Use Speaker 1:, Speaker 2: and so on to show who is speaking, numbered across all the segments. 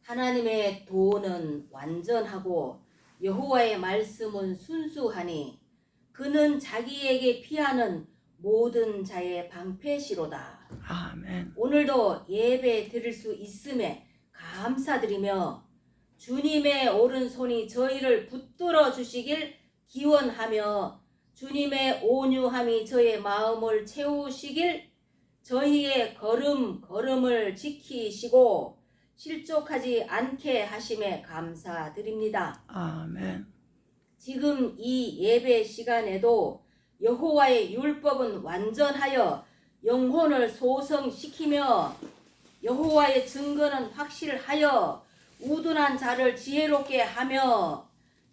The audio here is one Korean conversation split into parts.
Speaker 1: 하나님의 도는 완전하고 여호와의 말씀은 순수하니 그는 자기에게 피하는 모든 자의 방패시로다.
Speaker 2: 아멘.
Speaker 1: 오늘도 예배 드릴 수 있음에 감사드리며 주님의 오른손이 저희를 붙들어 주시길 기원하며 주님의 온유함이 저의 마음을 채우시길 저희의 걸음을 지키시고 실족하지 않게 하심에 감사드립니다.
Speaker 2: 아멘.
Speaker 1: 지금 이 예배 시간에도 여호와의 율법은 완전하여 영혼을 소성시키며 여호와의 증거는 확실하여 우둔한 자를 지혜롭게 하며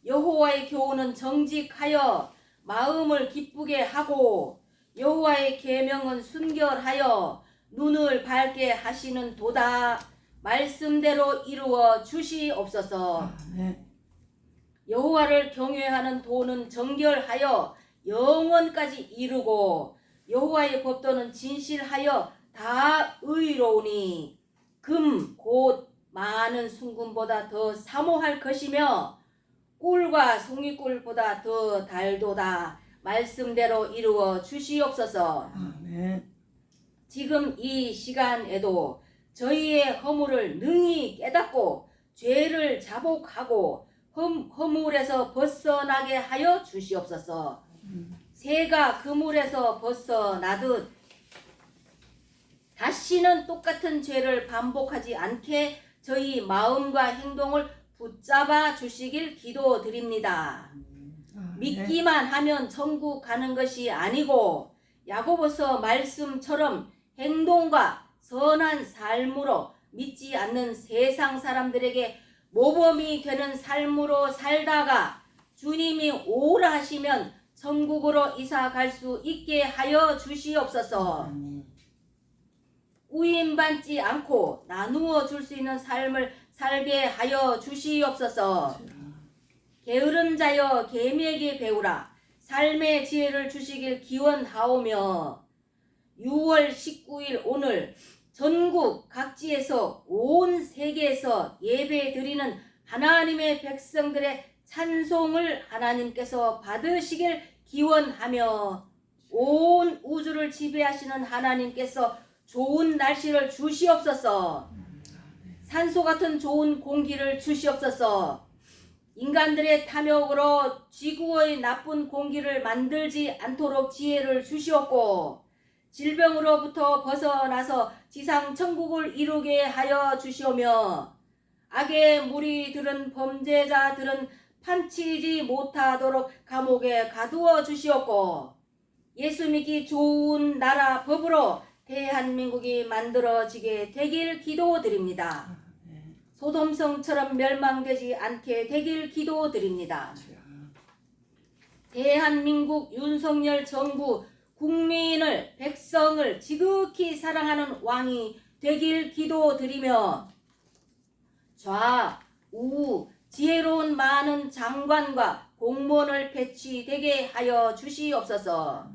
Speaker 1: 여호와의 교훈은 정직하여 마음을 기쁘게 하고 여호와의 계명은 순결하여 눈을 밝게 하시는 도다. 말씀대로 이루어 주시옵소서.
Speaker 2: 아멘.
Speaker 1: 여호와를 경외하는 도는 정결하여 영원까지 이루고 여호와의 법도는 진실하여 다 의로우니 금 곧 많은 순금보다 더 사모할 것이며 꿀과 송이꿀보다 더 달도다. 말씀대로 이루어 주시옵소서.
Speaker 2: 아멘.
Speaker 1: 지금 이 시간에도 저희의 허물을 능히 깨닫고 죄를 자복하고 허물에서 벗어나게 하여 주시옵소서. 새가 그물에서 벗어나듯 다시는 똑같은 죄를 반복하지 않게 저희 마음과 행동을 붙잡아 주시길 기도드립니다. 믿기만 하면 천국 가는 것이 아니고 야고보서 말씀처럼 행동과 선한 삶으로 믿지 않는 세상 사람들에게 모범이 되는 삶으로 살다가 주님이 오라 하시면 천국으로 이사 갈 수 있게 하여 주시옵소서. 우임받지 않고 나누어 줄 수 있는 삶을 살게 하여 주시옵소서. 게으른 자여 계미에게 배우라. 삶의 지혜를 주시길 기원하오며 6월 19일 오늘 전국 각지에서 온 세계에서 예배 드리는 하나님의 백성들의 찬송을 하나님께서 받으시길 기원하며 온 우주를 지배하시는 하나님께서 좋은 날씨를 주시옵소서. 산소 같은 좋은 공기를 주시옵소서. 인간들의 탐욕으로 지구의 나쁜 공기를 만들지 않도록 지혜를 주시옵고 질병으로부터 벗어나서 지상 천국을 이루게 하여 주시오며 악의 무리들은 범죄자들은 판치지 못하도록 감옥에 가두어 주시옵고 예수 믿기 좋은 나라 법으로 대한민국이 만들어지게 되길 기도드립니다. 소돔성처럼 멸망되지 않게 되길 기도드립니다. 대한민국 윤석열 정부 국민을 백성을 지극히 사랑하는 왕이 되길 기도드리며 좌우 지혜로운 많은 장관과 공무원을 배치되게 하여 주시옵소서.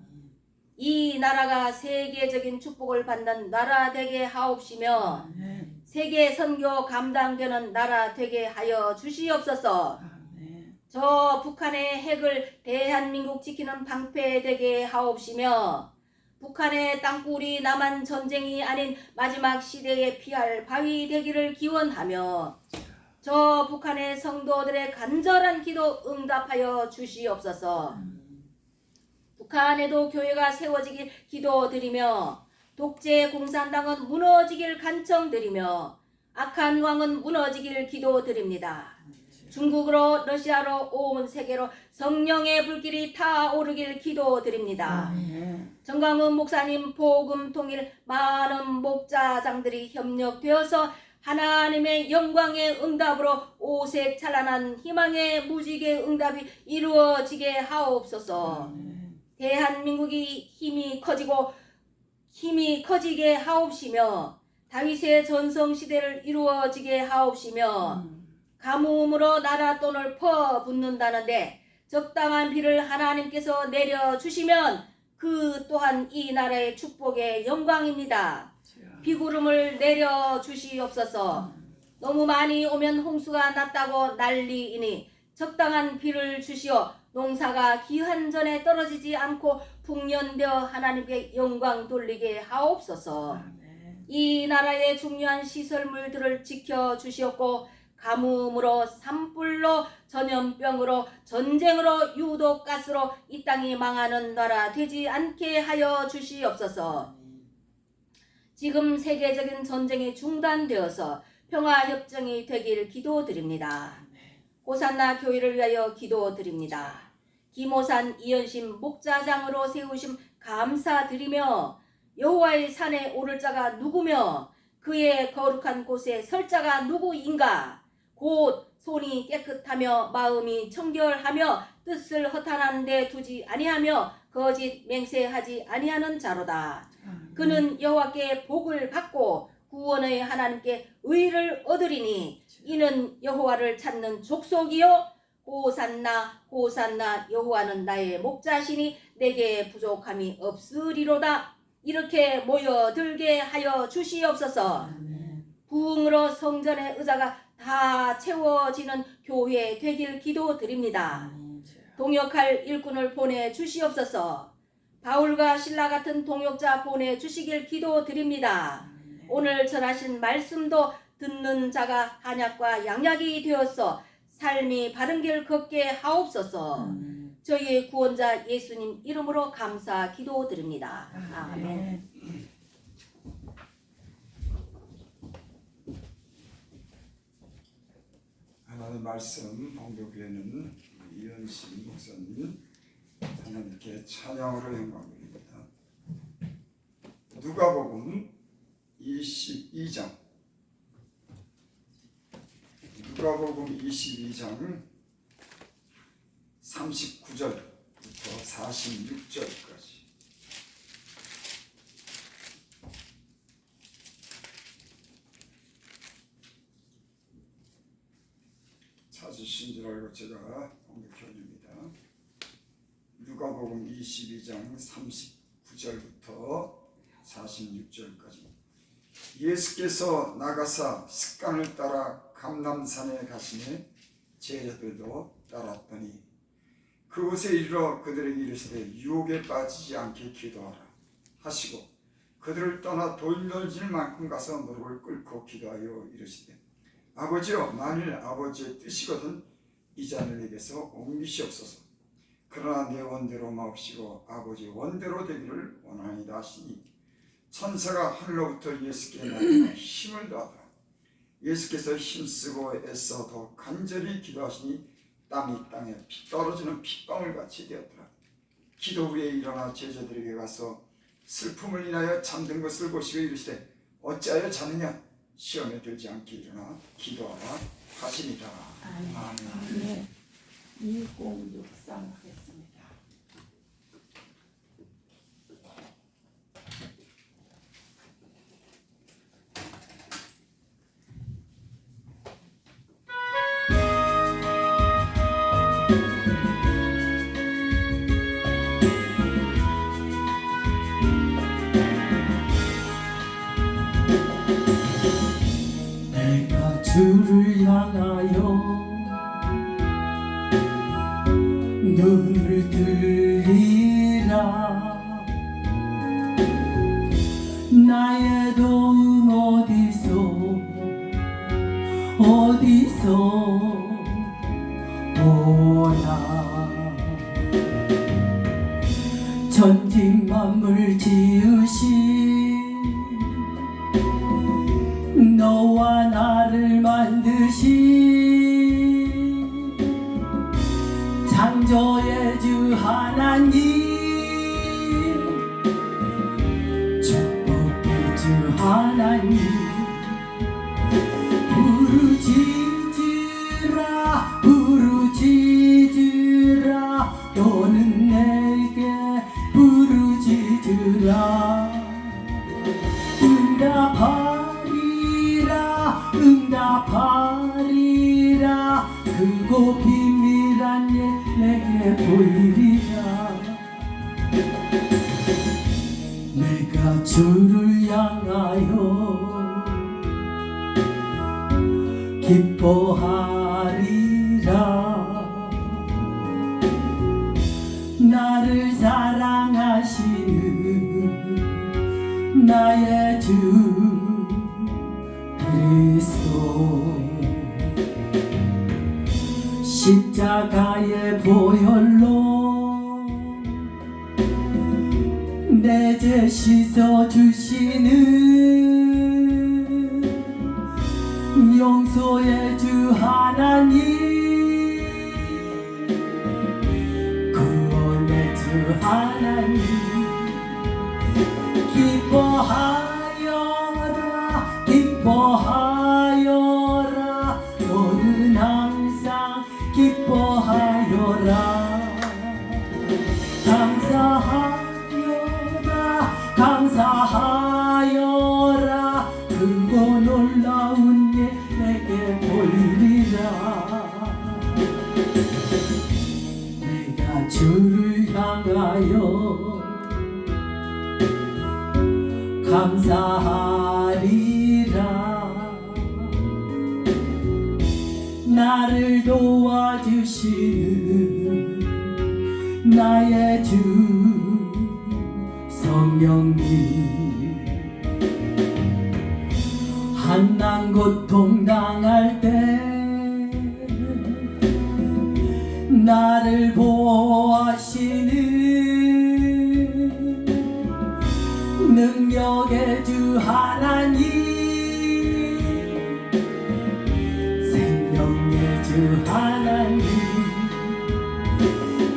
Speaker 1: 이 나라가 세계적인 축복을 받는 나라 되게 하옵시며 세계 선교 감당되는 나라 되게 하여 주시옵소서. 저 북한의 핵을 대한민국 지키는 방패 되게 하옵시며 북한의 땅굴이 남한 전쟁이 아닌 마지막 시대에 피할 바위 되기를 기원하며 저 북한의 성도들의 간절한 기도 응답하여 주시옵소서. 북한에도 교회가 세워지길 기도드리며 독재 공산당은 무너지길 간청드리며 악한 왕은 무너지길 기도드립니다. 중국으로 러시아로 온 세계로 성령의 불길이 타오르길 기도드립니다. 정강훈 목사님 복음 통일 많은 목자장들이 협력되어서 하나님의 영광의 응답으로 오색 찬란한 희망의 무지개 응답이 이루어지게 하옵소서. 대한민국이 힘이 커지게 하옵시며 다윗의 전성시대를 이루어지게 하옵시며 가뭄으로 나라 돈을 퍼붓는다는데 적당한 비를 하나님께서 내려주시면 그 또한 이 나라의 축복의 영광입니다. 비구름을 내려주시옵소서. 너무 많이 오면 홍수가 났다고 난리이니 적당한 비를 주시어 농사가 기한 전에 떨어지지 않고 풍년되어 하나님께 영광 돌리게 하옵소서.
Speaker 2: 아멘.
Speaker 1: 이 나라의 중요한 시설물들을 지켜주시옵고 가뭄으로 산불로 전염병으로 전쟁으로 유독가스로 이 땅이 망하는 나라 되지 않게 하여 주시옵소서. 지금 세계적인 전쟁이 중단되어서 평화협정이 되길 기도드립니다. 호산나 교회를 위하여 기도드립니다. 김호산 이현심 목자장으로 세우심 감사드리며 여호와의 산에 오를 자가 누구며 그의 거룩한 곳에 설 자가 누구인가? 곧 손이 깨끗하며 마음이 청결하며 뜻을 허탄한 데 두지 아니하며 거짓 맹세하지 아니하는 자로다. 그는 여호와께 복을 받고 구원의 하나님께 의를 얻으리니 이는 여호와를 찾는 족속이요 호산나 호산나 여호와는 나의 목자시니 내게 부족함이 없으리로다. 이렇게 모여들게 하여 주시옵소서. 부흥으로 성전의 의자가 다 채워지는 교회 되길 기도드립니다. 동역할 일꾼을 보내주시옵소서. 바울과 신라 같은 동역자 보내주시길 기도드립니다. 오늘 전하신 말씀도 듣는 자가 한약과 양약이 되어서 삶이 바른 길 걷게 하옵소서. 저희의 구원자 예수님 이름으로 감사 기도드립니다. 아멘.
Speaker 3: 하나님의 말씀 홍교교회는 이현신 목사님 하나님께 찬양으로 영광드립니다. 누가복음 22장 누가복음 22장 39절부터 46절까지 찾으신 줄 알고 제가 공격해줍니다. 누가복음 22장 39절부터 46절까지 예수께서 나가사 습관을 따라 감람산에 가시니 제자들도 따랐더니 그곳에 이르러 그들에게 이르시되 유혹에 빠지지 않게 기도하라 하시고 그들을 떠나 돌던질 만큼 가서 무릎을 꿇고 기도하여 이르시되 아버지여 만일 아버지의 뜻이거든 이 잔을 내게서 옮기시옵소서. 그러나 내 원대로 마옵시고 아버지의 원대로 되기를 원하나이다 하시니 천사가 하늘로부터 예수께 나타나 힘을 더하더라. 예수께서 힘쓰고 애써 더 간절히 기도하시니 땀이 땅에 떨어지는 핏방울 같이 되었더라. 기도 후에 일어나 제자들에게 가서 슬픔을 인하여 잠든 것을 보시고 이르시되 어찌하여 자느냐 시험에 들지 않게 일어나 기도하라 하시니라. 아멘.
Speaker 2: 2063 하겠습니다. 내가 주를 향하여 눈을 들리라. 나의 도움 어디서 오나. 천지 만물 지으신 너와 나를 만드신 창조의 주 하나님, 축복의 주 하나님, 부르짖으라 너는 내게 부르짖으라. 응답하리라 크고 비밀한 일 내게 보이리라. 내가 주를 향하여 기뻐하리라. 나를 사랑하시는 나의 주 그리스도, 십자가의 보혈로 내 죄 씻어 주시는 용서의 주 하나님, 구원의 주 하나님, 기뻐하여라 기뻐하여라, 너는 항상 기뻐하여라. 감사하여라 감사하여라, 크고 놀라운 예 내게 보이리라. 내가 주를 향하여 감사하리라. 나를 도와주시는 나의 주 성령님, 한난 고통 당할 때 나를 보호하시는 능력의 주 하나님, 생명의 주 하나님,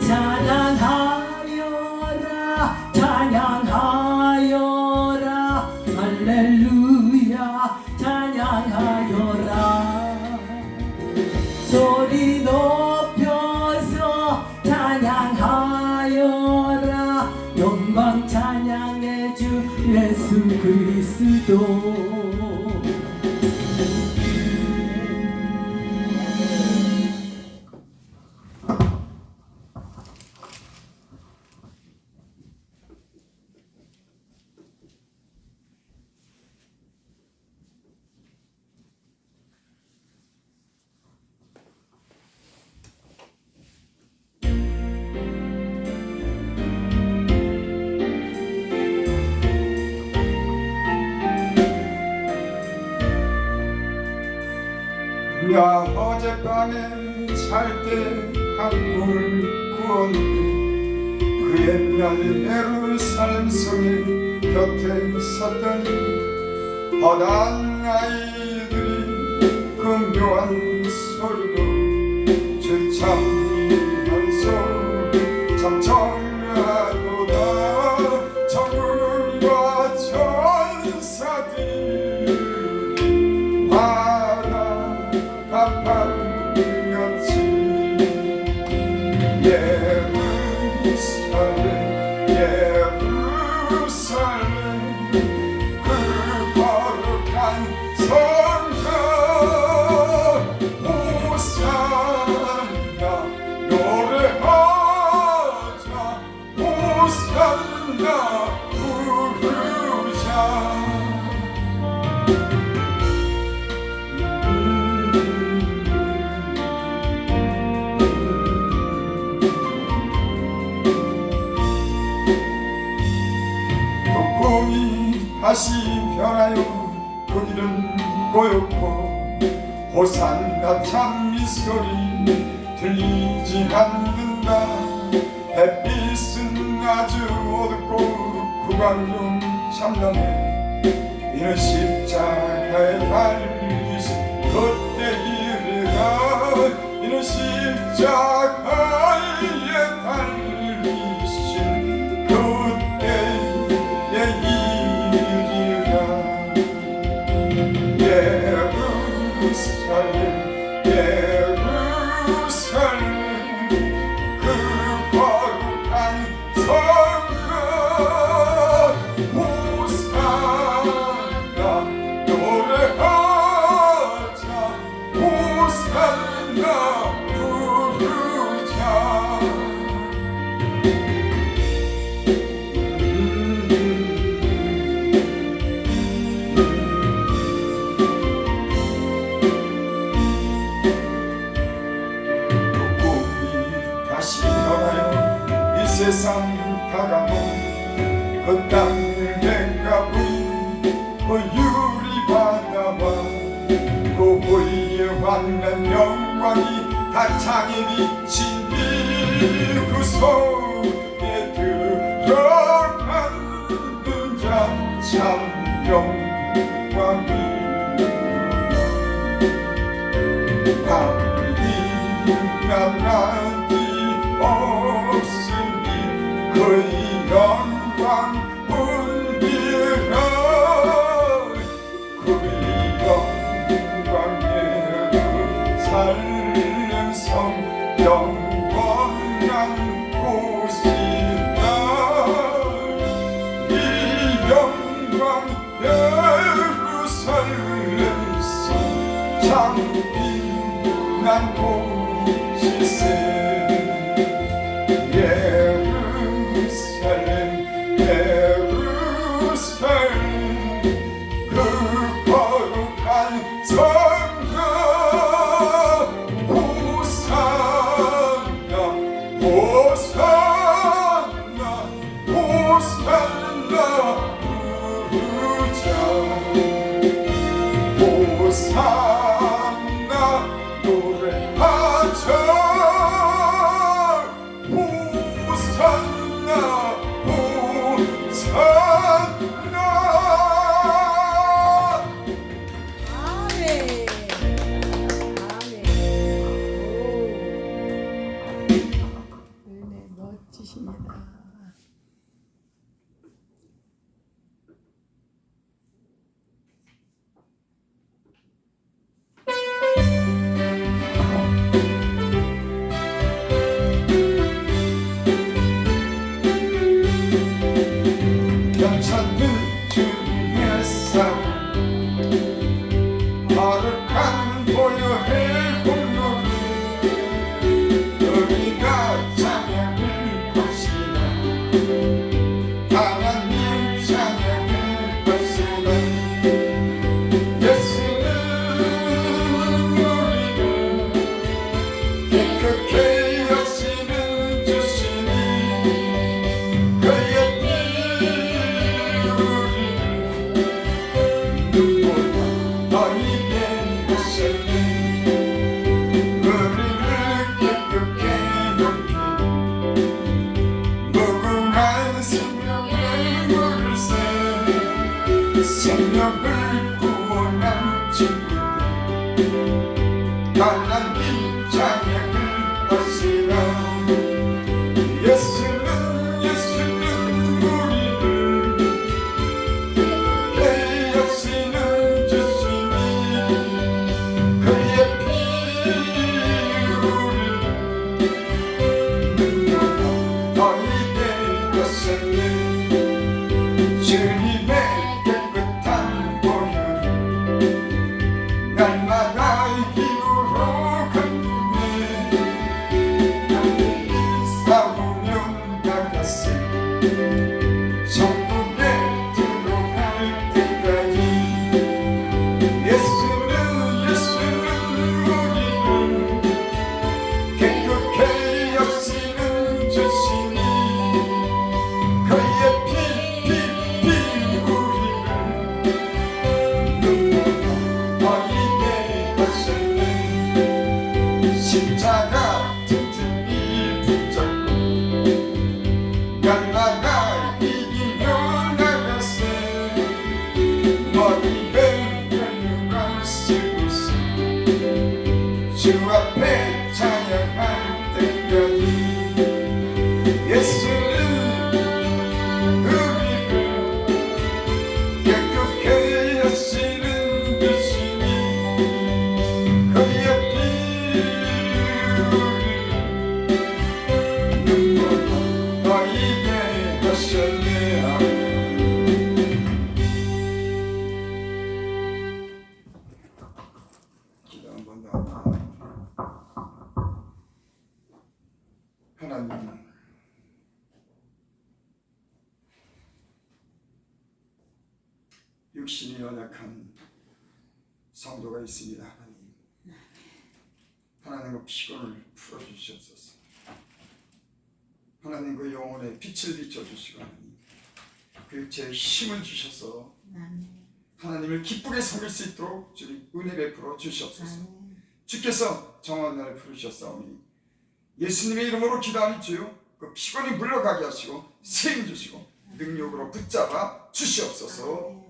Speaker 2: 찬양하여라 찬양하여라, 할렐루야 찬양하여라. 소리 높여서 찬양하여라, 영광 찬양의 주 예수 그리스도.
Speaker 3: 나 어젯밤에 잘 때 한 꿈을 꾸었는데, 그 옛날 예루살렘 성에 곁에 섰더니 허다한 아이들이 그 묘한 소리로 주창하면서 참 청하도다. 천군과 천사들이 아파같이 예루살렘 예루살렘, 그 거룩한 성전 호산나 노래하자, 호산나 부르자. 꿈이 다시 변하여 그 길은 고요코, 호산나 찬미 소리 들리지 않는다. 햇빛은 아주 어둡고 구광용 참나네, 이는 십자가에 달리신 그때 이르라. 이는 십자가에 달리신 그때의 일이라. 예루살렘 예루살렘, 그 거룩한 성전 호산나 노래하자, 호산나 부르자. 세상 다가온 그 땅을 맹가본 그 유리바다와 그 보이에 환한 영광이 다 장애리 진리 그 속에 들어가는 자 참 영광이 하나님 나라니 없으니 그의 영광 은혜라 그의 영광으로 살는 성 영원한 곳이다 이 영광 예루살렘 성 참 빛난 곳이세 예루살렘 예루살렘 그 거룩한 성가 호산나 호산나 호산나 부르자 호산나 노래하자 호산나 호산나
Speaker 1: 아멘. 아멘.
Speaker 4: 네, 멋지십니다.
Speaker 3: 괜찮은 주님의 사랑 거룩한 보혈의 공로를 우리가 찬양을 합시다 하나님 찬양을 합시다 예수는 우리를 깨끗게 여시는 주시니 그의 너희에게 하셨네 우리를 깨끗게 여기 무궁한 생명의 물새 생명을 구원한 친구들 하나님 찬양을 하시라 예수는 우리를 깨끗하시는 주시니 그의 피 우리를 너희에게 하셨네 주님의 깨끗한 보혈 날마다 힘으로 감동해 싸우면 나갔을 천국에 들어갈 때까지 예수는 우리를 깨끗게 여시는 주시니 그의 피 우리를 너희에게 하셨네 십자가 튼튼히 붙잡고 날마다 이기며 나가세 머리에 연유가 쓰고서 주 앞에 찬양할 때까지 예수는 우리를 깨끗게 하시는 주시니 그의 피 우리를 너희에게 하셨네 기도 한번 더 하나님 육신이 연약한 성도가 있습니다. 하나님 그 피곤을 풀어주시옵소서. 하나님 그 영혼에 빛을 비춰주시고 하나님 그 육체에 힘을 주셔서 하나님을 기쁘게 섬길 수 있도록 주님 은혜 베풀어 주시옵소서. 주께서 정한 날을 부르셨사오니 예수님의 이름으로 기도하니 주요 그 피곤이 물러가게 하시고 세임 주시고 능력으로 붙잡아 주시옵소서.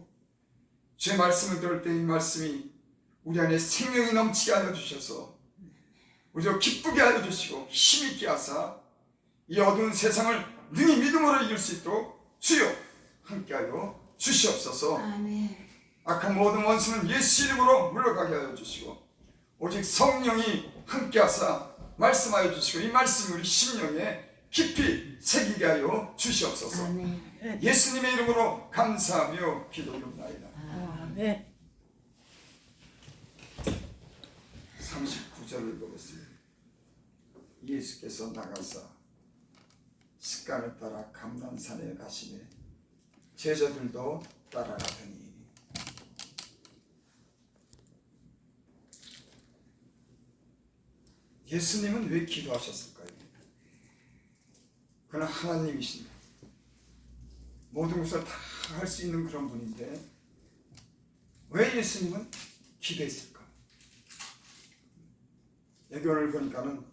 Speaker 3: 주의 말씀을 들을 때 이 말씀이 우리 안에 생명이 넘치게 하여 주셔서 우리를 기쁘게 하여 주시고 힘있게 하사 이 어두운 세상을 능히 믿음으로 이길 수 있도록 주여 함께하여 주시옵소서. 악한 모든 원수는 예수 이름으로 물러가게 하여 주시고 오직 성령이 함께하사 말씀하여 주시고 이 말씀이 우리 심령에 깊이 새기게 하여 주시옵소서. 예수님의 이름으로 감사하며 기도드립니다.
Speaker 2: 네.
Speaker 3: 39절을 보겠습니다. 예수께서 나가사 습관을 따라 감람산에 가시매 제자들도 따라가더니 예수님은 왜 기도하셨을까요? 그는 하나님이십니다. 모든 것을 다 할 수 있는 그런 분인데 왜 예수님은 기도했을까? 여기 오늘 보니까는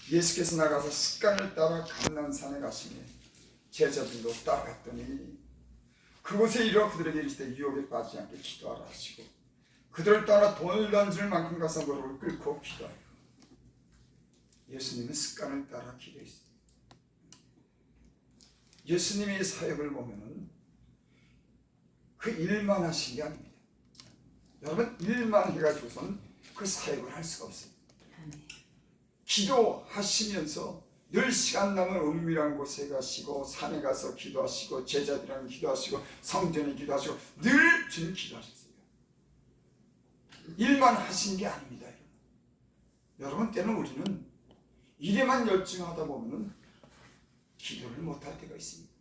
Speaker 3: 예수께서 나가서 습관을 따라 감람산에 가시며 제자들도 따라갔더니 그곳에 이르러 그들에게 이르시되 유혹에 빠지지 않게 기도하라 하시고 그들을 따라 돈을 던질 만큼 가서 무릎을 꿇고 기도하여 예수님은 습관을 따라 기도했습니다. 예수님의 사역을 보면은 그 일만 하신 게 아닙니다. 여러분 일만 해가지고선 그 사역을 할 수가 없어요. 기도하시면서 늘 시간 남은 은밀한 곳에 가시고 산에 가서 기도하시고 제자들이랑 기도하시고 성전에 기도하시고 늘 주님 기도하셨어요. 일만 하신 게 아닙니다. 여러분 때는 우리는 일에만 열중하다 보면 기도를 못할 때가 있습니다.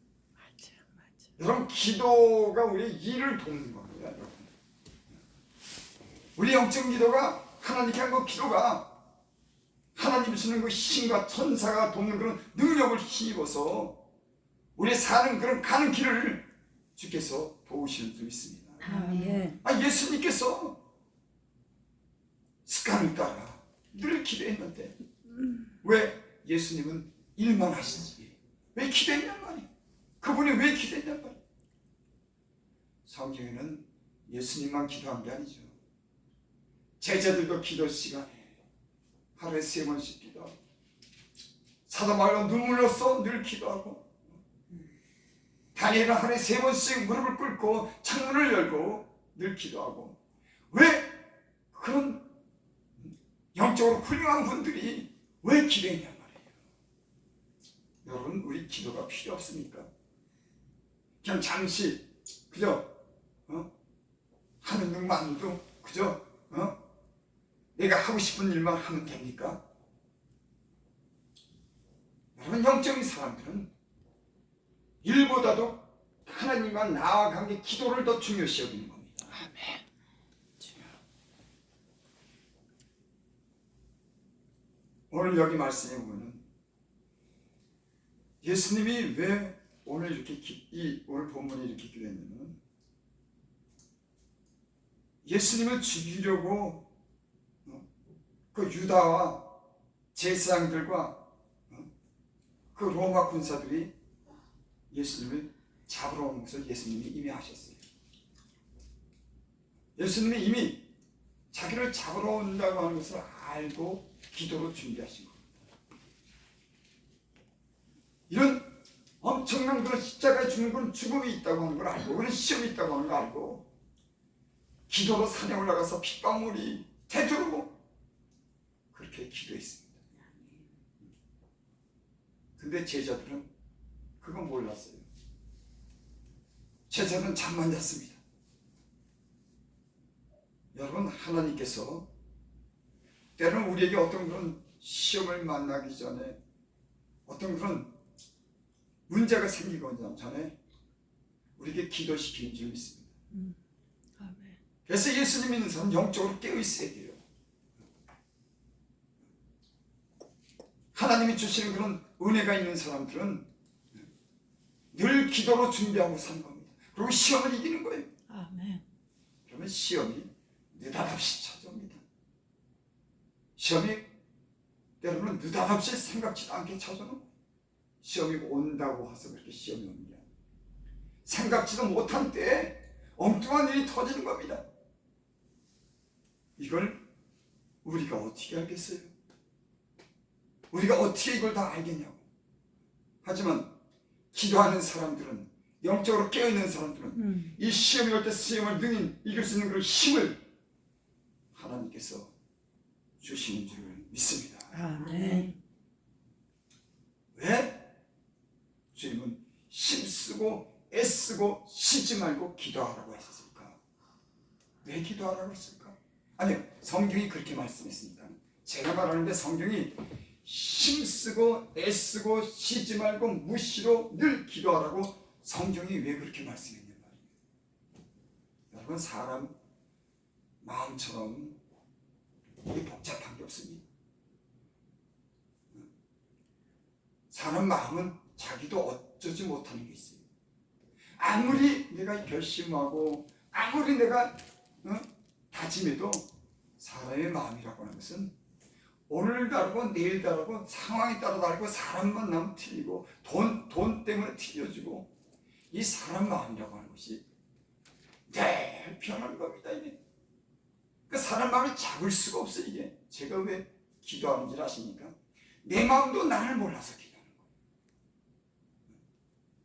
Speaker 3: 여러분 기도가 우리의 일을 돕는 겁니다. 여러분. 우리 영적 기도가 하나님께 한 그 기도가 하나님 주시는 그 신과 천사가 돕는 그런 능력을 힘입어서 우리 사는 그런 가는 길을 주께서 도우실 수 있습니다. 예수님께서 습관을 따라 늘 기도했는데 왜 예수님은 일만 하시지 왜 기도했냔 말이에요. 그분이 왜 기도했냔 말이에요. 성경에는 예수님만 기도한 게 아니죠. 제자들도 기도 시간에 하루에 3번씩 기도하고 사도 바울은 눈물로써 늘 기도하고 다니엘은 하루에 3번씩 무릎을 꿇고 창문을 열고 늘 기도하고 왜 그런 영적으로 훌륭한 분들이 왜 기도했냔 말이에요. 여러분 우리 기도가 필요 없습니까? 그냥 잠시 그저 하는 둥만도 그저 내가 하고 싶은 일만 하면 됩니까? 여러분 영적인 사람들은 일보다도 하나님과 나와 관계 기도를 더 중요시 여기는 겁니다.
Speaker 2: 아멘.
Speaker 3: 오늘 여기 말씀에 보면 예수님이 왜 오늘 이렇게 오늘 본문이 이렇게 기도했냐면 예수님을 죽이려고 그 유다와 제사장들과 그 로마 군사들이 예수님을 잡으러 오는 것을 예수님이 이미 하셨어요. 예수님이 이미 자기를 잡으러 온다고 하는 것을 알고 기도로 준비하신 겁니다. 이런 엄청난 그런 십자가에 죽는 그런 죽음이 있다고 하는 걸 알고 그런 시험이 있다고 하는 걸 알고 기도로 산에 올라가서 핏방울이 되도록 그렇게 기도했습니다. 근데 제자들은 그건 몰랐어요. 제자는 잠만 잤습니다. 여러분 하나님께서 때로는 우리에게 어떤 그런 시험을 만나기 전에 어떤 그런 문제가 생기기 전에 우리에게 기도시키는 줄 믿습니다. 그래서 예수님 믿는 사람은 영적으로 깨어 있어야 돼요. 하나님이 주시는 그런 은혜가 있는 사람들은 늘 기도로 준비하고 사는 겁니다. 그리고 시험을 이기는 거예요.
Speaker 2: 아멘.
Speaker 3: 그러면 시험이 느닷없이 찾아옵니다. 시험이 때로는 느닷없이 생각지도 않게 찾아오는 거예요. 시험이 온다고 해서 그렇게 시험이 오는 게 아니에요. 생각지도 못한 때에 엉뚱한 일이 터지는 겁니다. 이걸 우리가 어떻게 알겠어요? 우리가 어떻게 이걸 다 알겠냐고. 하지만 기도하는 사람들은, 영적으로 깨어있는 사람들은 이 시험이 올 때 시험을 능히 이길 수 있는 그런 힘을 하나님께서 주시는 줄 믿습니다.
Speaker 2: 아멘.
Speaker 3: 왜? 주님은 힘쓰고 애쓰고 쉬지 말고 기도하라고 하셨을까? 왜 기도하라고 했을까? 아니요, 성경이 그렇게 말씀했습니다. 제가 말하는데 성경이 힘쓰고 애쓰고 쉬지 말고 무시로 늘 기도하라고 성경이 왜 그렇게 말씀했냐 말이에요. 여러분, 사람 마음처럼 이게 복잡한 게 없습니다. 사람 마음은 자기도 어쩌지 못하는 게 있어요. 아무리 내가 결심하고 아무리 내가 다짐해도 사람의 마음이라고 하는 것은 오늘 다르고 내일 다르고 상황에 따라 다르고 사람 만나면 틀리고 돈 때문에 틀려지고 이 사람 마음이라고 하는 것이 늘 변하는 겁니다. 이게 그 사람 마음을 잡을 수가 없어요. 이게 제가 왜 기도하는지 아십니까? 내 마음도 나를 몰라서 기도하는 거예요.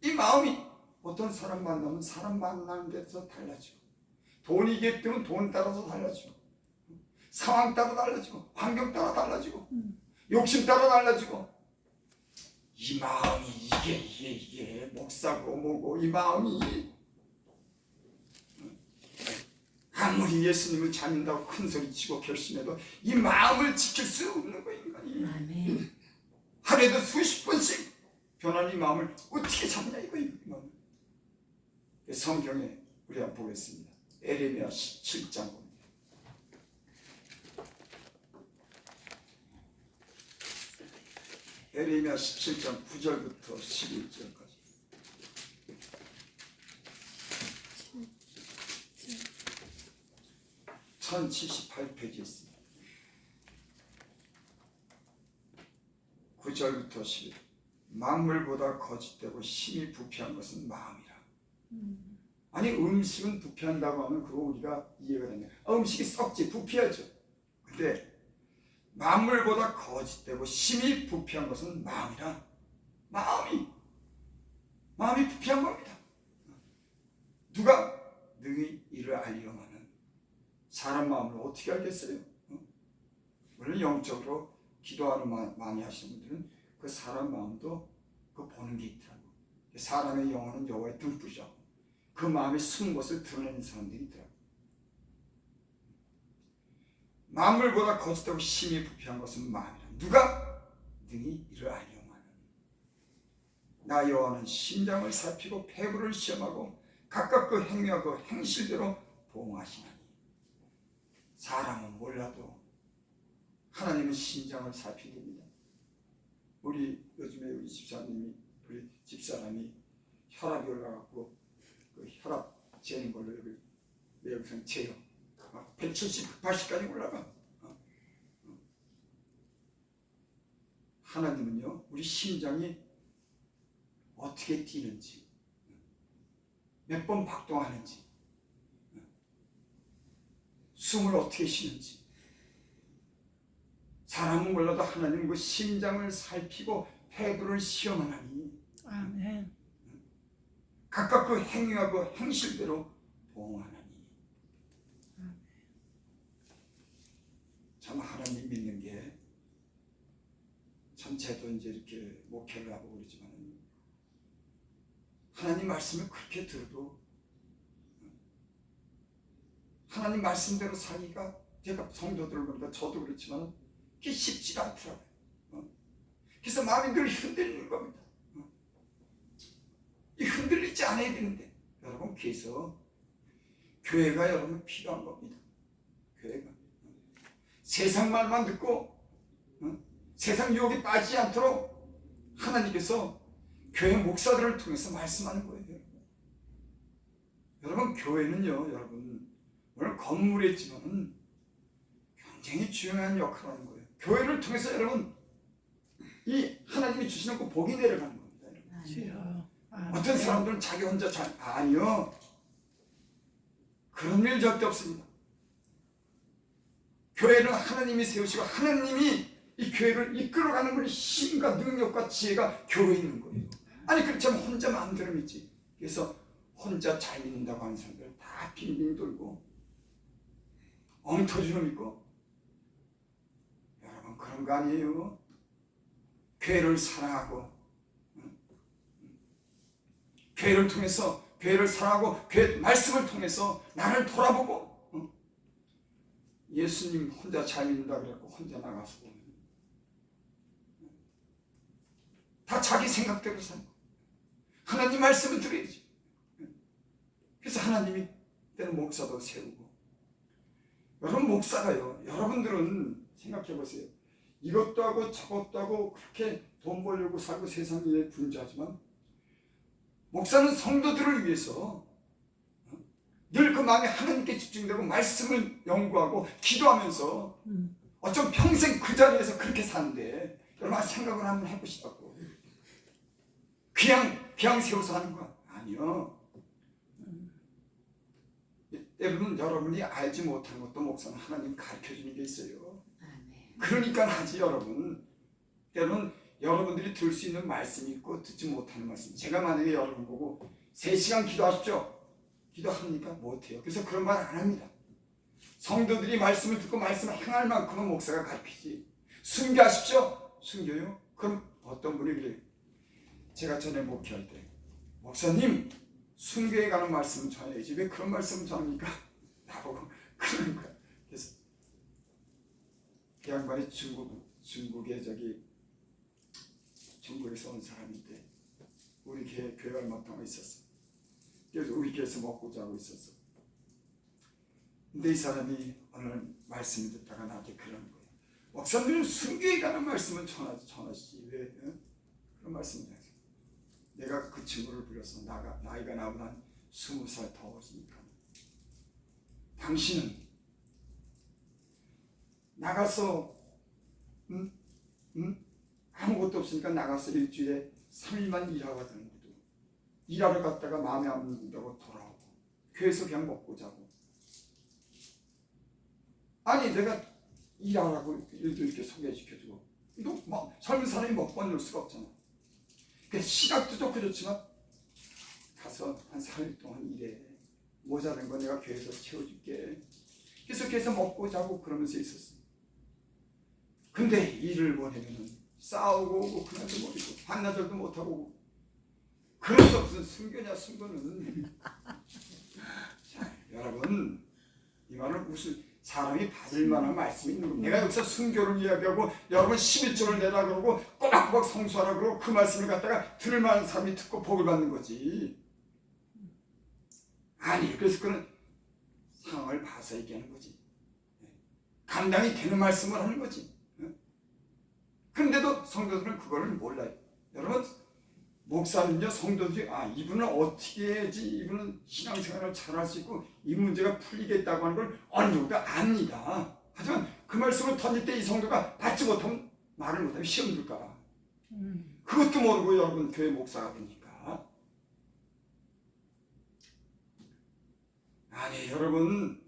Speaker 3: 이 마음이 어떤 사람 만나면 사람 만나는 데서 달라지고 돈이 있게되면 돈 따라서 달라지고 상황 따라 달라지고 환경 따라 달라지고 욕심 따라 달라지고 이 마음이 이게 목사고 뭐고 이 마음이 아무리 예수님을 찾는다고 큰소리치고 결심해도 이 마음을 지킬 수 없는 거예요. 인간이
Speaker 2: 아멘.
Speaker 3: 하루에도 수십 번씩 변하는 이 마음을 어떻게 잡냐 이거예요. 성경에 우리 한번 보겠습니다. 에레미야 17장 봅니다. 에레미야 17장 9절부터 11절까지. (1078페이지에) 있습니다. 9절부터 11절. 만물보다 거짓되고 심히 부패한 것은 마음이라. 아니, 음식은 부패한다고 하면 그거 우리가 이해가 되네. 음식이 썩지, 부패하죠. 근데 만물보다 거짓되고 심히 부패한 것은 마음이라. 마음이 부패한 겁니다. 누가 능히 이를 알리오마는 사람 마음을 어떻게 알겠어요? 물론 영적으로 기도하는 많이 하시는 분들은 그 사람 마음도 그 보는 게 있더라고. 사람의 영혼은 여호와의 등불이라고. 그 마음에 숨은 것을 드러내는 사람들이 있더라고. 만물보다 거짓되고 심히 부패한 것은 마음이라. 누가 능히 이를 알려마는. 나 여호와는 심장을 살피고 폐부를 시험하고 각각 그 행위와 그 행실대로 보응하시나니. 사람은 몰라도 하나님은 심장을 살피십니다. 우리 요즘에 우리 집사람이 혈압이 올라가고 그 혈압 재는 걸로 여기 내역상 재요. 170, 180까지 올라가. 하나님은요, 우리 심장이 어떻게 뛰는지, 몇 번 박동하는지, 숨을 어떻게 쉬는지, 사람은 몰라도 하나님은 그 심장을 살피고 폐부를 시험하나니.
Speaker 2: 아멘.
Speaker 3: 각각 그 행위와 그 행실대로 보응하나니. 참 하나님 믿는 게 참 저도 이제 이렇게 목회를 하고 그러지만 하나님 말씀을 그렇게 들어도 하나님 말씀대로 살기가, 제가 성도들을 보니까 저도 그렇지만 그게 쉽지가 않더라고요. 그래서 마음이 늘 흔들리는 겁니다. 이 흔들리지 않아야 되는데 여러분, 그래서 교회가 여러분 필요한 겁니다. 교회가 세상 말만 듣고 세상 유혹에 빠지지 않도록 하나님께서 교회 목사들을 통해서 말씀하는 거예요. 여러분, 교회는요, 여러분, 오늘 건물에 있지만은 굉장히 중요한 역할을 하는 거예요. 교회를 통해서 여러분, 이 하나님이 주시는 그 복이 내려가는 겁니다. 여러분.
Speaker 2: 주여.
Speaker 3: 어떤 사람들은 자기 혼자 아니요, 그런 일 절대 없습니다. 교회는 하나님이 세우시고 하나님이 이 교회를 이끌어가는 그 힘과 능력과 지혜가 교회에 있는 거예요. 아니 그렇지 않으면 혼자 마음대로 믿지. 그래서 혼자 잘 믿는다고 하는 사람들 다 빙빙 돌고 엉터리로 믿고, 여러분 그런 거 아니에요. 교회를 사랑하고 교회를 통해서, 교회를 사랑하고 교회 말씀을 통해서 나를 돌아보고, 예수님 혼자 잘 믿는다 그랬고 혼자 나가서 보면 다 자기 생각대로 사는 거예요. 하나님 말씀을 들어야지. 그래서 하나님이 때는 목사도 세우고. 여러분 목사가요, 여러분들은 생각해 보세요. 이것도 하고 저것도 하고 그렇게 돈 벌려고 살고 세상에 분주하지만, 목사는 성도들을 위해서 늘 그 마음이 하나님께 집중되고 말씀을 연구하고 기도하면서 어쩜 평생 그 자리에서 그렇게 사는데, 여러분 생각을 한번 해보시라고. 그냥 세워서 하는 거 아니요. 때로는 여러분이 알지 못한 것도 목사는 하나님 가르쳐주는 게 있어요. 그러니까 하지. 여러분 때로는 여러분들이 들을 수 있는 말씀이 있고 듣지 못하는 말씀. 제가 만약에 여러분 보고 3시간 기도하십시오, 기도합니까? 못해요. 그래서 그런 말 안 합니다. 성도들이 말씀을 듣고 말씀을 행할 만큼은 목사가 가르치지. 순교하십시오, 순교요? 그럼 어떤 분이 그래요. 제가 전에 목회할 때, 목사님 순교에 관한 말씀을 전해야지 왜 그런 말씀을 전합니까? 나보고 그러는 거야. 그래서 그 양반이 중국에 중국에서 온 사람인데 우리 교회 얼마 동안 있었어. 그래서 우리 교회에서 먹고 자고 있었어. 근데 이 사람이 오늘 말씀을 듣다가 나한테 그러는 거예요. 목사님은 순교에 관한 말씀을 전하시지 왜 그런 말씀을 하세요? 내가 그 친구를 불러서 나이가 나보다 한 20살 더 어리니까, 당신은 나가서 아무것도 없으니까 나가서 일주일에 3일만 일하고 하는데도 일하러 갔다가 마음에 안 든다고 돌아오고 교회에서 그냥 먹고 자고. 아니 내가 일하라고 일도 이렇게 소개시켜주고, 너 젊은 사람이 먹고 안 놀 수가 없잖아. 그래서 시각도 좋고 좋지만 가서 한 3일 동안 일해. 모자란 거 내가 교회에서 채워줄게. 계속해서 먹고 자고 그러면서 있었어. 근데 일을 보내면은 싸우고 오고 그날도 못 있고 반나절도 못하고 오고. 그래서 무슨 순교냐 순교는. 자 여러분, 이 말은 무슨 사람이 받을 만한 말씀이 있는 겁니다. 내가 여기서 순교를 이야기하고 여러분 11조를 내라 그러고 꼬박꼬박 성수하라 그러고 그 말씀을 갖다가 들을 만한 사람이 듣고 복을 받는 거지. 아니 그래서 그는 상황을 봐서 얘기하는 거지. 감당이 되는 말씀을 하는 거지. 그런데도 성도들은 그거를 몰라요. 여러분 목사는요, 성도들이 이분은 어떻게 해야지 이분은 신앙생활을 잘할 수 있고 이 문제가 풀리겠다고 하는 걸 어느 정도 압니다. 하지만 그 말씀을 던질 때 이 성도가 받지 못하면, 말을 못하면 시험 들까 봐 그것도 모르고 여러분 교회 목사가 됩니까? 아니 여러분,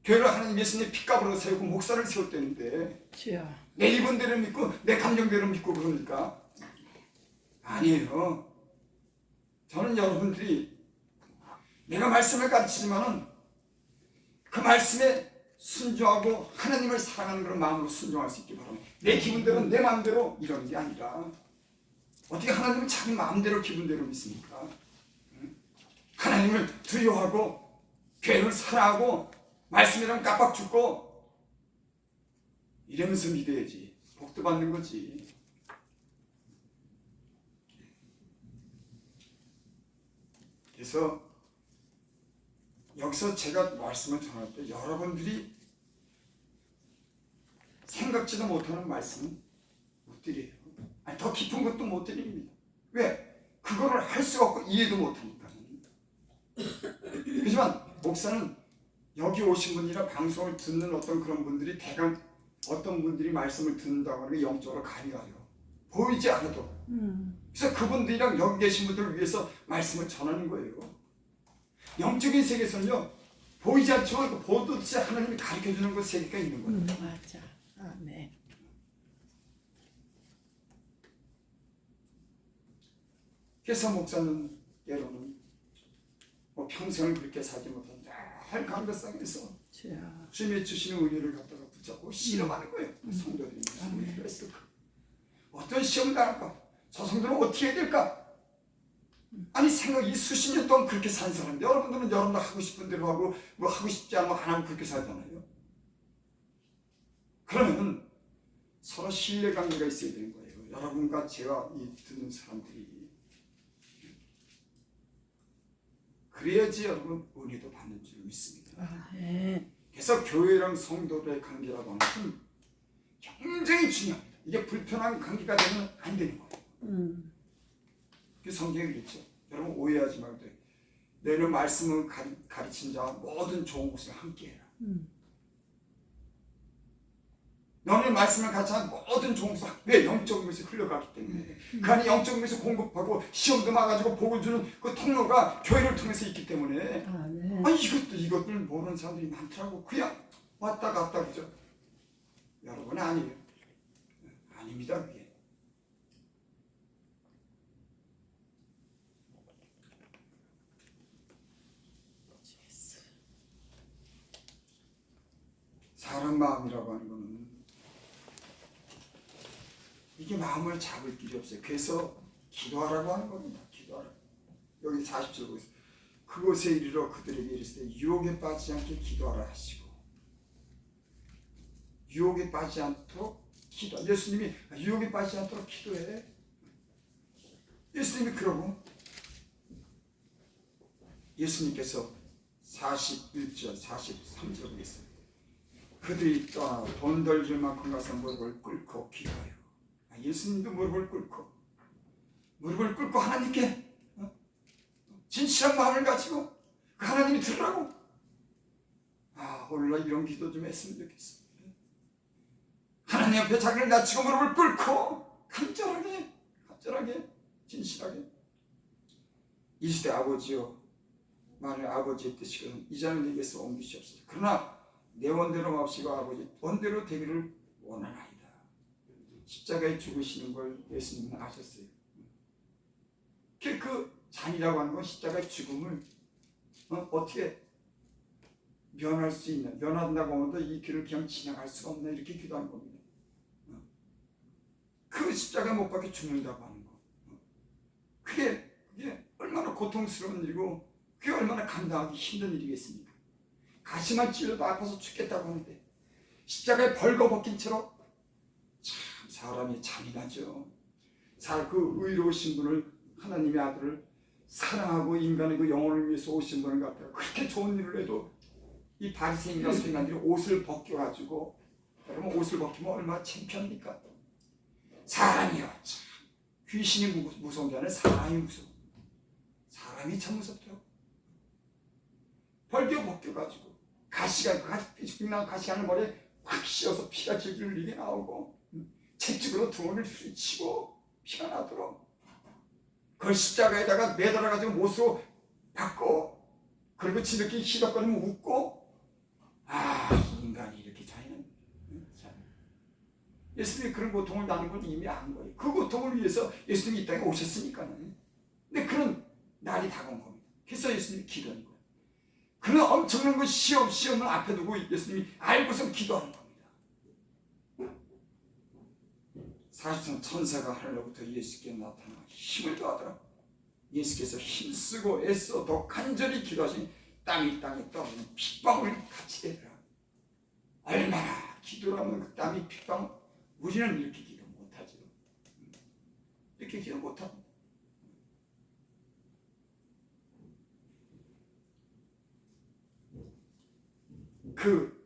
Speaker 3: 교회를 하나님 예수님의 핏값으로 세우고 목사를 세울 때인데
Speaker 2: 주여.
Speaker 3: 내 입은대로 믿고 내 감정대로 믿고 그럽니까? 아니에요. 저는 여러분들이 내가 말씀을 가르치지만은 그 말씀에 순종하고 하나님을 사랑하는 그런 마음으로 순종할 수 있기 바랍니다. 내 기분대로 내 마음대로 이러는 게 아니라, 어떻게 하나님은 자기 마음대로 기분대로 믿습니까? 하나님을 두려워하고 교회를 사랑하고 말씀이랑 깜빡 죽고 이러면서 믿어야지 복도 받는 거지. 그래서 여기서 제가 말씀을 전할 때 여러분들이 생각지도 못하는 말씀은 못 드려요. 아니, 더 깊은 것도 못 드립니다. 왜? 그거를 할 수가 없고 이해도 못하니까. 하지만 목사는 여기 오신 분이나 방송을 듣는 어떤 그런 분들이 대강 어떤 분들이 말씀을 듣는다고 하는 게 영적으로 가려요. 보이지 않아도. 그래서 그분들이랑 여기 계신 분들을 위해서 말씀을 전하는 거예요. 영적인 세계에서는요, 보이지 않지만 그 보듯이 하나님이 가르쳐주는 그 세계가 있는 거예요.
Speaker 2: 맞아. 아멘.
Speaker 3: 그래서 목사는 때로는 뭐 평생을 그렇게 살지 못한 늘 강대상에서
Speaker 2: 주야.
Speaker 3: 주님이 주시는 은혜를 갖다가 붙잡고 실험하는 거예요. 성도들이 무슨 일을 했을까? 어떤 시험을 당할까? 저 성도는 어떻게 해야 될까? 아니 생각이 수십 년 동안 그렇게 산 사람인데 여러분들은 여러분 하고 싶은 대로 하고 뭐 하고 싶지 않으면 안 하고 그렇게 살잖아요. 그러면 서로 신뢰관계가 있어야 되는 거예요. 여러분과 제가 이 듣는 사람들이 그래야지 여러분 은혜도 받는 줄 믿습니다.
Speaker 2: 아멘.
Speaker 3: 그래서 교회랑 성도들의 관계라고 하는 것은 굉장히 중요합니다. 이게 불편한 관계가 되면 안 되는 거예요. 그 성경에 그랬죠. 여러분 오해하지 말고 너는 말씀을 가르친 자와 모든 좋은 것을 함께해라. 너는 말씀을 가르치는 모든 좋은 것을 왜 영적인 것이 흘러가기 때문에 그 안에 영적인 것을 공급하고 시험도 막아주고 복을 주는 그 통로가 교회를 통해서 있기 때문에
Speaker 2: 아멘.
Speaker 3: 이것들 모르는 사람들이 많더라고. 그냥 왔다 갔다 그죠. 여러분 아니에요. 아닙니다. 그게. 사람 마음이라고 하는 거는 이게 마음을 잡을 길이 없어요. 그래서 기도하라고 하는 겁니다. 기도하라. 여기 40절 보세요. 그곳에 이르러 그들에게 이르시되 유혹에 빠지지 않게 기도하라 하시고 유혹에 빠지지 않도록 기도. 예수님이 유혹에 빠지지 않도록 기도해. 예수님이 그러고 예수님께서 41절 43절 보겠습니다. 그들이 떠나 돈 덜줄 만큼 가서 무릎을 꿇고 기도하여. 예수님도 무릎을 꿇고 하나님께 진실한 마음을 가지고 그 하나님이 들으라고. 오늘날 이런 기도 좀 했으면 좋겠어. 하나님 앞에 자기를 낮추고 무릎을 꿇고 간절하게 진실하게 이 시대 아버지여 만일 아버지의 뜻이거든 이 자는 내게서 옮기시옵소서. 그러나 내 원대로 마옵시고 아버지 원대로 되기를 원하나이다. 십자가에 죽으시는 걸 예수님은 아셨어요. 그 잔이라고 하는 건 십자가의 죽음을 어떻게 면할 수 있나, 면한다고 하면 이 길을 그냥 지나갈 수가 없나 이렇게 기도한 겁니다. 그 십자가에 못 박혀 죽는다고 하는 거, 그게 얼마나 고통스러운 일이고 그게 얼마나 감당하기 힘든 일이겠습니까? 가시만 찔러도 아파서 죽겠다고 하는데 십자가에 벌거벗긴 채로 참 사람이 잔인하죠. 그 의로우신 분을 하나님의 아들을 사랑하고 인간의 그 영혼을 위해서 오신 분을 갖다가 그렇게 좋은 일을 해도 이 바리새인과 서기관들이 옷을 벗겨가지고 여러분 옷을 벗기면 얼마나 창피합니까? 사람이요 참 귀신이 무서운 게 아니라 사람이 무서워. 사람이 참 무섭더라고. 벗겨가지고 가시가 하는 머리에 확 씌어서 피가 질질 흘리게 나오고 채찍으로 등을 휘치고 피가 나도록 그걸 십자가에다가 매달아가지고 못으로 박고 그리고 지들끼리 희덕거리면 웃고 인간이 이렇게 잔인한. 예수님이 그런 고통을 나는 건 이미 안 거예요. 그 고통을 위해서 예수님이 이 땅에 오셨으니까는. 근데 그런 날이 다가온 겁니다. 그래서 예수님이 기도하는 거예요. 그런 엄청난 그 시험을 앞에 두고 예수님이 알고서 기도하는 겁니다. 40천 천사가 하늘로부터 예수께 나타나 힘을 더하더라. 예수께서 힘쓰고 애써 더 간절히 기도하시니 땅에 떨어지는 핏방울 같이 되더라. 얼마나 기도를 하면 그 땀이 핏방울. 우리는 이렇게 기도 못하죠. 이렇게 기도 못합니다. 그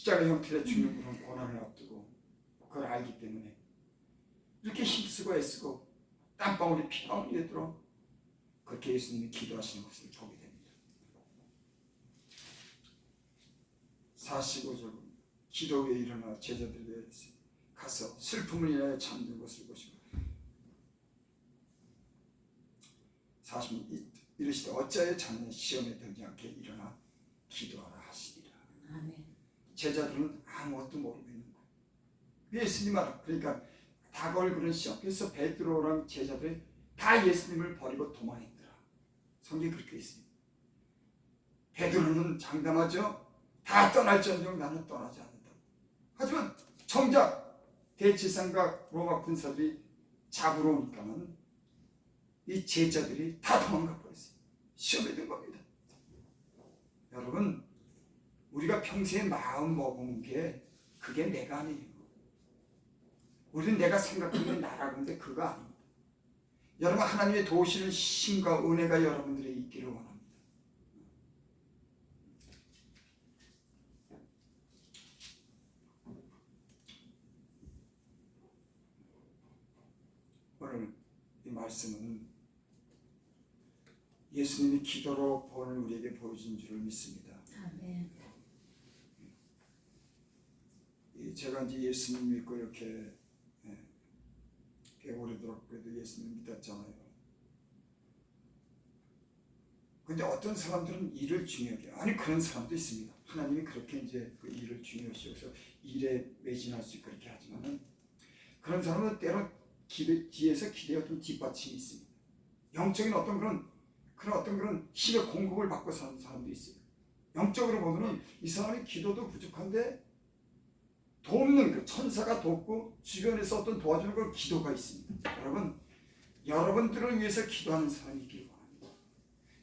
Speaker 3: 십자가 형태로 죽는 그런 고난을 앞두고 그걸 알기 때문에 이렇게 힘쓰고 애쓰고 땀방울이 피가 흘리도록 그렇게 예수님이 기도하시는 것을 보게 됩니다. 45절 기도 후에 일어나 제자들에게 가서 슬픔을 인하여 잠든 것을 보시고 40절 이르시되 어찌하여 자는 시험에 들지 않게 일어나 기도하라 하시니라.
Speaker 1: 아멘.
Speaker 3: 제자들은 아무것도 모르고 있는 거예요. 예수님 알아. 그러니까 다가올 그런 시험. 그래서 베드로랑 제자들이 다 예수님을 버리고 도망했더라. 성경이 그렇게 있습니다. 베드로는 장담하죠. 다 떠날지언정 나는 떠나지 않는다. 하지만 정작 대제사장과 로마 군사들이 잡으러 오니까는 이 제자들이 다 도망가 버렸어요. 시험에 든 겁니다. 여러분, 우리가 평소에 마음 먹은 게 그게 내가 아니에요. 우리는 내가 생각하는 게 나라고 하는데 그거 아닙니다. 여러분, 하나님의 도우시는 힘과 은혜가 여러분들에게 있기를 원합니다. 오늘 이 말씀은 예수님이 기도로 본을 우리에게 보여준 줄을 믿습니다.
Speaker 1: 아멘.
Speaker 3: 제가 이제 예수님 믿고 이렇게 꽤 오래도록 그래도 예수님 믿었잖아요. 근데 어떤 사람들은 일을 중요하게 아니 그런 사람도 있습니다. 하나님이 그렇게 이제 그 일을 중요시해서 일에 매진할 수 있고 그렇게 하지만은 그런 사람은 때로 뒤에서 기대어 둔 뒷받침이 있습니다. 영적인 어떤 그런 힘의 공급을 받고 사는 사람도 있어요. 영적으로 보면은 이 사람이 기도도 부족한데 돕는 그 천사가 돕고 주변에서 어떤 도와주는 그 기도가 있습니다. 여러분, 여러분들을 위해서 기도하는 사람이 있기를 바랍니다.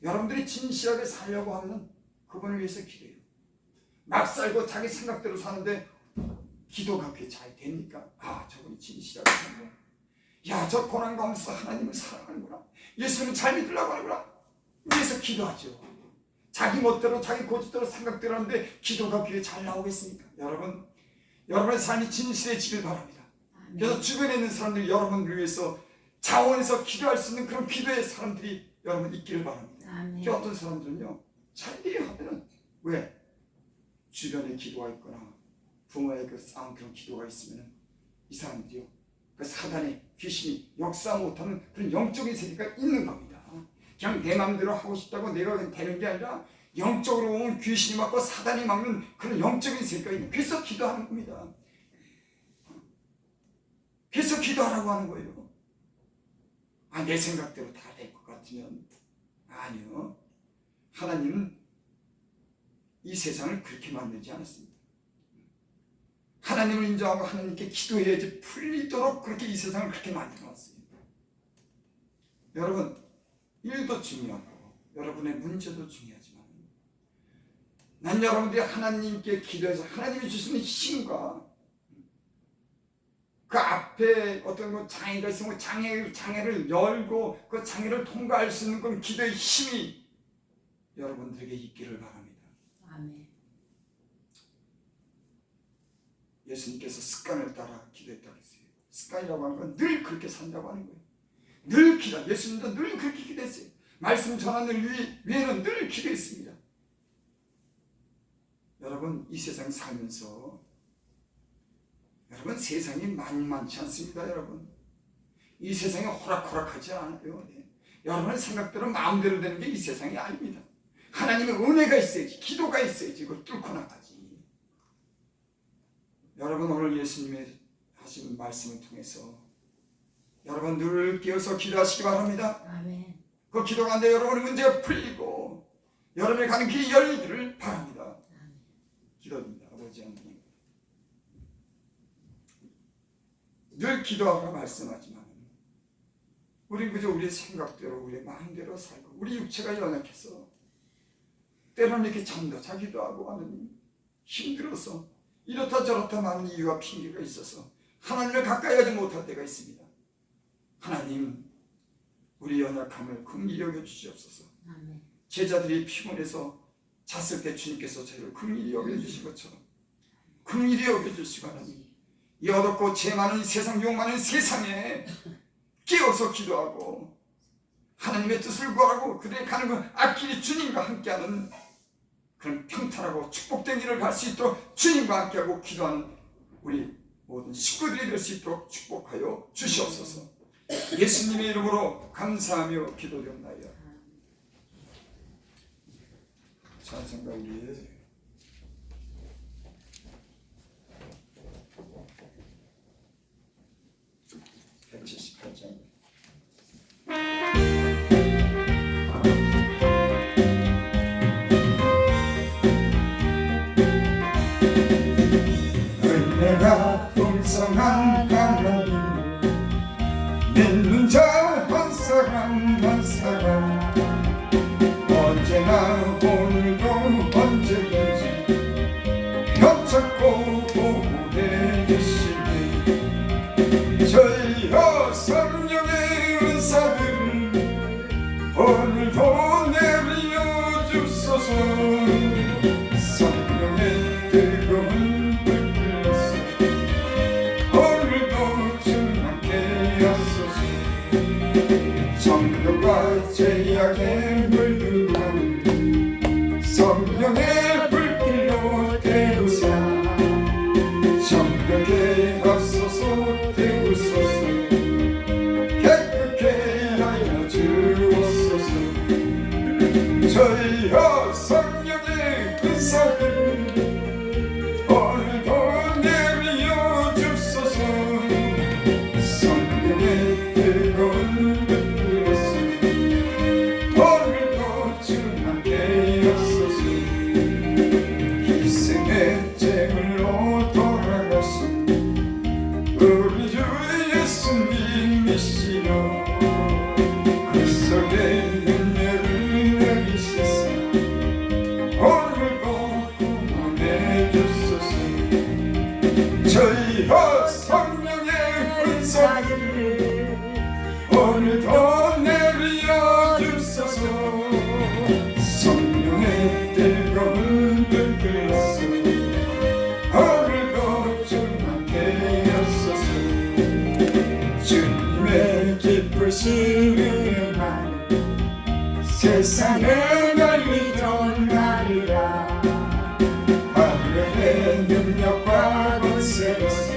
Speaker 3: 여러분들이 진실하게 살려고 하면 그분을 위해서 기도해요. 막 살고 자기 생각대로 사는데 기도가 그게 잘 됩니까? 아, 저분이 진실하게 살고 야, 저 고난 가운데서 하나님을 사랑하는구나. 예수님을 잘 믿으려고 하는구나. 위해서 기도하죠. 자기 멋대로 자기 고집대로 생각대로 하는데 기도가 그게 잘 나오겠습니까? 여러분의 삶이 진실해지길 바랍니다. 그래서 주변에 있는 사람들이 여러분을 위해서 자원해서 기도할 수 있는 그런 기도의 사람들이 여러분 있기를 바랍니다. 그 어떤 사람들은요, 자기들이 하면은 왜? 주변에 기도가 있거나 부모의 그 싸움 그런 기도가 있으면은 이 사람들이요, 그 사단의 귀신이 역사 못하는 그런 영적인 세계가 있는 겁니다. 그냥 내 마음대로 하고 싶다고 내가 그냥 되는 게 아니라 영적으로 오면 귀신이 맞고 사단이 막는 그런 영적인 세계가 있는. 그래서 기도하는 겁니다. 그래서 기도하라고 하는 거예요. 아, 내 생각대로 다 될 것 같으면 아니요. 하나님은 이 세상을 그렇게 만들지 않았습니다. 하나님을 인정하고 하나님께 기도해야지 풀리도록 그렇게 이 세상을 그렇게 만들어놨어요. 여러분, 일도 중요하고 여러분의 문제도 중요하지만 난 여러분들이 하나님께 기도해서 하나님이 주시는 힘과 그 앞에 어떤 장애가 있으면 장애를 열고 그 장애를 통과할 수 있는 그 기도의 힘이 여러분들에게 있기를 바랍니다.
Speaker 1: 아멘.
Speaker 3: 예수님께서 습관을 따라 기도했다고 했어요. 습관이라고 하는 건 늘 그렇게 산다고 하는 거예요. 늘 기도. 예수님도 늘 그렇게 기도했어요. 말씀 전하는 위에는 늘 기도했습니다. 여러분, 이 세상 살면서 여러분, 세상이 만만치 않습니다. 여러분, 이 세상이 호락호락하지 않아요. 네. 여러분의 생각대로 마음대로 되는 게 이 세상이 아닙니다. 하나님의 은혜가 있어야지, 기도가 있어야지 그걸 뚫고 나가지. 여러분, 오늘 예수님의 하신 말씀을 통해서 여러분 늘 깨어서 기도하시기 바랍니다.
Speaker 1: 아멘.
Speaker 3: 그 기도가 안 돼 여러분의 문제가 풀리고 여러분이 가는 길이 열리기를 바랍니다. 기도합니다. 아버지 하나님, 늘 기도하라 말씀하지만 우리는 그저 우리의 생각대로 우리의 마음대로 살고 우리 육체가 연약해서 때로는 이렇게 잠도 자기도 하고 하는 힘들어서 이렇다 저렇다 많은 이유와 핑계가 있어서 하나님을 가까이 하지 못할 때가 있습니다. 하나님, 우리 연약함을 긍휼히 여겨 주시옵소서.
Speaker 1: 아멘.
Speaker 3: 제자들이 피곤해서 잤을 때 주님께서 저희를 긍휼히 여겨 주신 것처럼 긍휼히 여겨주시고 하나님, 이 어둡고 죄 많은 세상, 욕 많은 세상에 깨어서 기도하고 하나님의 뜻을 구하고 그들이 가는 그 앞길이 주님과 함께하는 그런 평탄하고 축복된 길을 갈 수 있도록 주님과 함께하고 기도하는 우리 모든 식구들이 될 수 있도록 축복하여 주시옵소서. 예수님의 이름으로 감사하며 기도드렸나이다. 찬송가 우리 178장. 은혜가 풍성한 하나님, 믿는 자 한 사람 한 사람, 언제나 오늘도 언제든지 펴잡고 보호해 주시네. 저희여 성령의 은사들을 오늘도 내려 주소서. 성령의 뜨거운 불길로서 오늘도 충만케 하소서. 정욕과 죄악에 물들고 성령의 불길로 태우사 정벽에 앞서서 태우소서. 깨끗게 하여 주옵소서. 저희여 성령의 은사를 오늘도 내려 주소서. 성령의 뜨거운 불길로서 오늘도 충만케 하소서. 희생의 제물로 돌아가신 우리 주 예수님이시여, 그 속에 은혜를 내리시사 오늘도 구원해 주소서. 저희여 성령의 은사를 오늘도 내려 주소서. 성령의 뜨거운 불길로서 오늘도 충만케 하소서. 주님의 기쁘신 은혜만 세상에 널리 전하리라. 하늘의 능력과 권세로서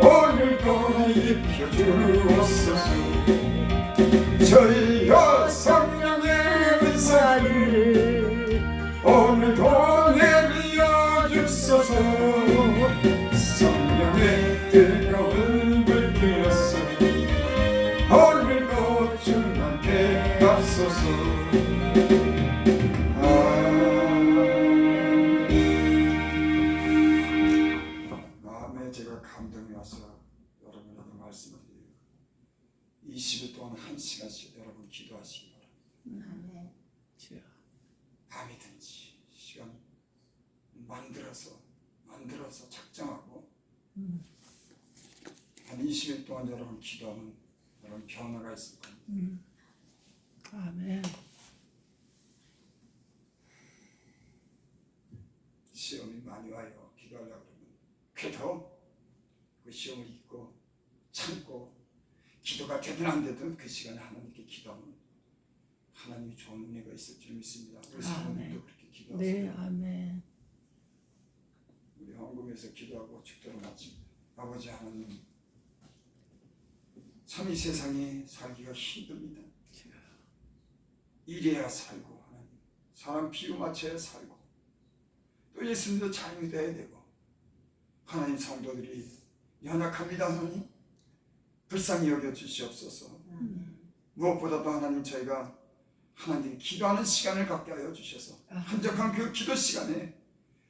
Speaker 3: 오늘도 입혀주옵소서. 저희여 성령의 은사를 오늘도 내려 주소서. 성령의 뜨거운 불길로서 오늘도 충만케 하소서. 마음에 제가 감동이 와서 여러분에게 말씀드려요. 20일 동안 1시간씩 여러분 기도하시기 바랍니다.
Speaker 2: 주여.
Speaker 3: 밤이든지 시간 만들어서 작정하고 한 20일 동안 여러분 기도하면 여러분 변화가 있을 겁니다.
Speaker 2: 아멘.
Speaker 3: 시험이 많이 와요. 기도하려고 그러면 그래도 그 시험을 잊고 참고 기도가 되든 안 되든 그 시간에 하나님께 기도하면 하나님이 좋은 은혜가 있을 줄 믿습니다. 우리 사모님도 그렇게 기도하세요.
Speaker 2: 네, 아멘.
Speaker 3: 우리 헌금에서 기도하고 축도로 마칩니다. 아버지 하나님, 참 이 세상에 살기가 힘듭니다. 일해야 살고 하나님, 사람 비유 맞춰야 살고 또 예수님도 잘 믿어야 되고 하나님 성도들이 연약합니다. 하나님 불쌍히 여겨 주시옵소서. 무엇보다도 하나님 저희가 하나님 기도하는 시간을 갖게 하여 주셔서 한적한 그 기도 시간에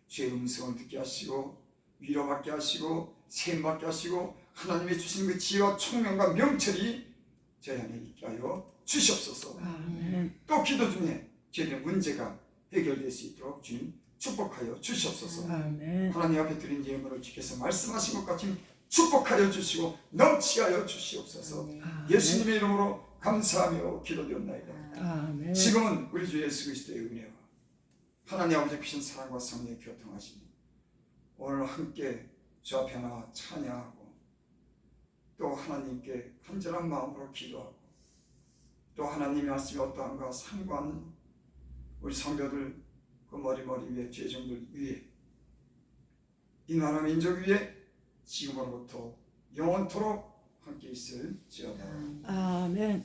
Speaker 3: 주의 음성을 듣게 하시고 위로받게 하시고 세움받게 하시고 하나님의 주신 그 지혜와 총명과 명철이 저희 안에 있게 하여 주시옵소서.
Speaker 2: 아멘.
Speaker 3: 또 기도 중에 저희의 문제가 해결될 수 있도록 주님 축복하여 주시옵소서.
Speaker 2: 아멘.
Speaker 3: 하나님 앞에 드린 예물을 주께서 말씀하신 것 같이 축복하여 주시고 넘치게 하여 주시옵소서. 예수님의 이름으로 감사하며 기도드렸나이다.
Speaker 2: 아멘.
Speaker 3: 지금은 우리 주 예수 그리스도의 은혜와 하나님 아버지 크신 사랑과 성령의 교통하심이 오늘 함께 주 앞에 나와 찬양하고 또 하나님께 간절한 마음으로 기도하고 또 하나님의 말씀이 어떠한가 상고하는 우리 성도들 그 머리 위에 죄종들 위에 이 나라 민족 위에 지금으로부터 영원토록 함께 있을지어다.
Speaker 2: 아멘.